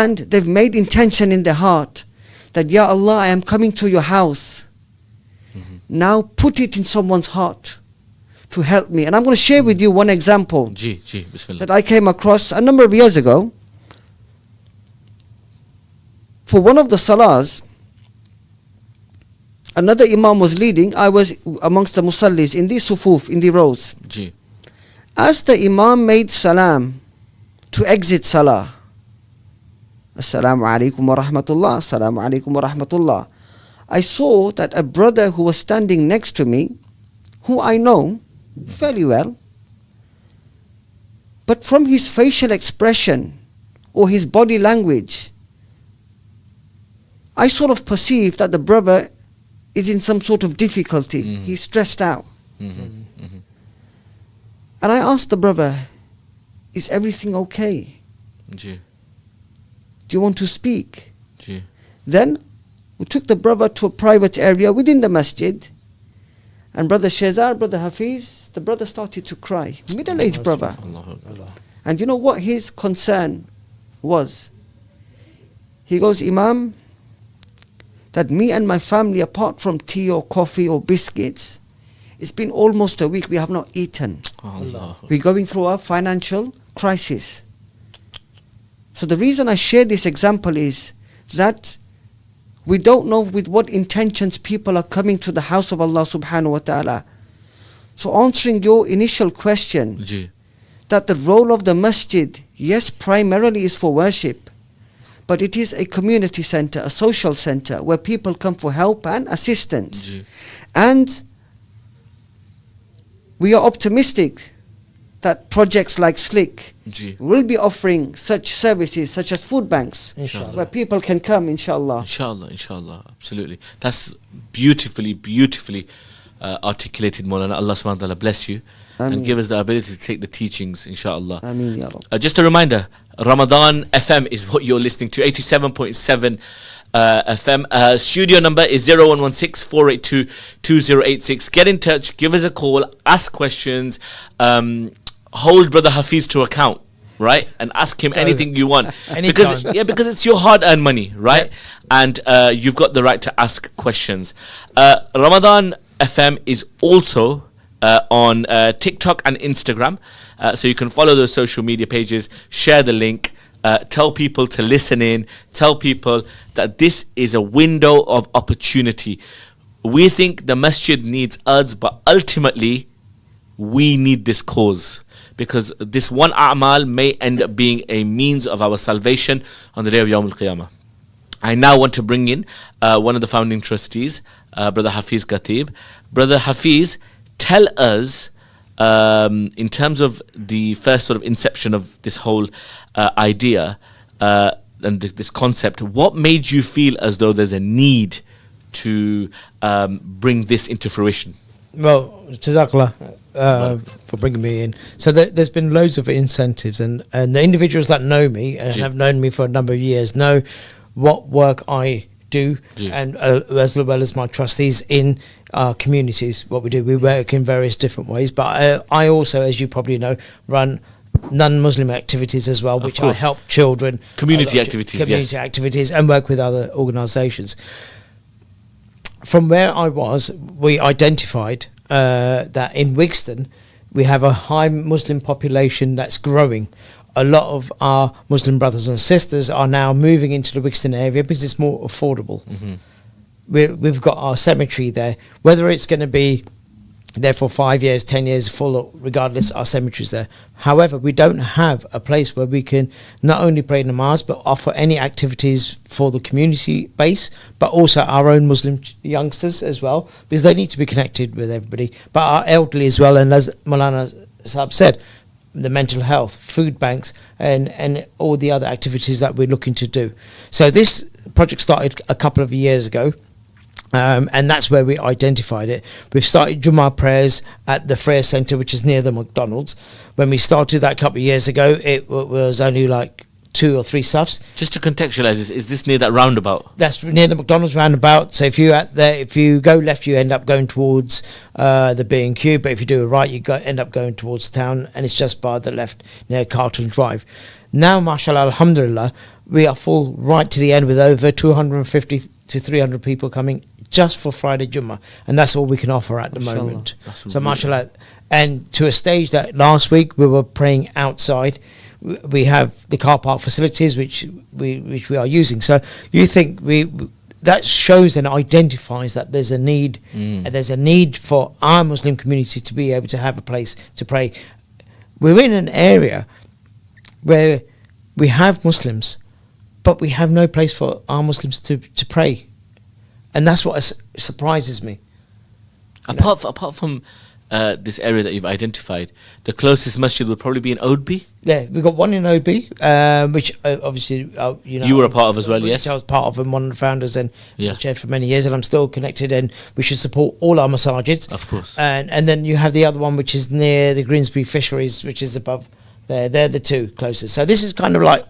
and they've made intention in their heart that, Ya Allah, I am coming to your house. Now put it in someone's heart to help me. And I'm going to share with you one example that I came across a number of years ago. For one of the salahs, another imam was leading. I was amongst the musallis in the sufuf, in the rows. As the imam made salam to exit salah, Assalamu alaikum wa rahmatullah, Assalamu alaikum wa rahmatullah, I saw that a brother who was standing next to me, who I know fairly well, but from his facial expression or his body language, I sort of perceived that the brother is in some sort of difficulty. He's stressed out. And I asked the brother, is everything okay? Do you want to speak? Then we took the brother to a private area within the masjid, and Brother Shehzad, Brother Hafiz, the brother started to cry. Middle-aged brother. And you know what his concern was? He goes, Imam, that me and my family, apart from tea or coffee or biscuits, it's been almost a week we have not eaten. We're going through a financial crisis. So the reason I share this example is that we don't know with what intentions people are coming to the house of Allah subhanahu wa ta'ala. So answering your initial question, that the role of the masjid, yes, primarily is for worship, but it is a community center, a social center, where people come for help and assistance. And we are optimistic that projects like Slic will be offering such services, such as food banks, where people can come, inshallah. Inshallah, absolutely. That's beautifully articulated, Maulana. Allah subhanahu wa ta'ala bless you. And give us the ability to take the teachings, inshallah. Ameen, ya Rabb. Just a reminder, Ramadan FM is what you're listening to, 87.7 FM. Studio number is 0116 482 2086. Get in touch, give us a call, ask questions, hold Brother Hafiz to account, right? And ask him anything you want. Because it's your hard-earned money, right? And you've got the right to ask questions. Ramadan FM is also on TikTok and Instagram, so you can follow those social media pages, share the link, tell people to listen in, tell people that this is a window of opportunity. We think the masjid needs us, but ultimately we need this cause, because this one a'mal may end up being a means of our salvation on the day of Yawm al-Qiyamah. I now want to bring in one of the founding trustees, Brother Hafiz Khatib. Brother Hafiz, tell us, in terms of the first sort of inception of this whole idea and this concept, what made you feel as though there's a need to bring this into fruition? Well, Jazakallah for bringing me in. So there's been loads of incentives, and the individuals that know me and have known me for a number of years know what work I do, and as well as my trustees in our communities, what we do. We work in various different ways, but I also, as you probably know, run non-Muslim activities as well, which I help children. Community activities, and work with other organisations. From where I was, we identified that in Wigston we have a high Muslim population that's growing. A lot of our Muslim brothers and sisters are now moving into the Wigston area because it's more affordable. We've got our cemetery there. Whether it's going to be there for 5 years, 10 years, full, regardless, our cemetery's there. However, we don't have a place where we can not only pray namaz, but offer any activities for the community base, but also our own Muslim youngsters as well, because they need to be connected with everybody, but our elderly as well. And as Maulana Sahab said, the mental health, food banks, and all the other activities that we're looking to do. So this project started a couple of years ago, and that's where we identified it. We've started Jummah prayers at the Freya Centre, which is near the McDonald's. When we started that a couple of years ago, it was only like 2 or 3 safs. Just to contextualise this, is this near that roundabout? That's near the McDonald's roundabout. So if you go left, you end up going towards the B&Q, but if you do a right, you end up going towards town, and it's just by the left near Carlton Drive. Now, mashallah, alhamdulillah, we are full right to the end with over 250 to 300 people coming just for Friday Jummah, and that's all we can offer at the Mashallah. moment. That's So really mashallah, and to a stage that last week we were praying outside. We have the car park facilities which we are using. So you think that shows and identifies that there's a need, and there's a need for our Muslim community to be able to have a place to pray. We're in an area where we have Muslims, but we have no place for our Muslims to pray, and that's what surprises me. Apart from this area that you've identified, the closest masjid would probably be in Oadby. Yeah, we've got one in Oadby, which obviously You were a part of as well, which yes? I was part of and one of the founders and Yeah. was chair for many years, and I'm still connected. And we should support all our masajids, Of course. And then you have the other one which is near the Greensby Fisheries, which is above there. They're the two closest. So this is kind of like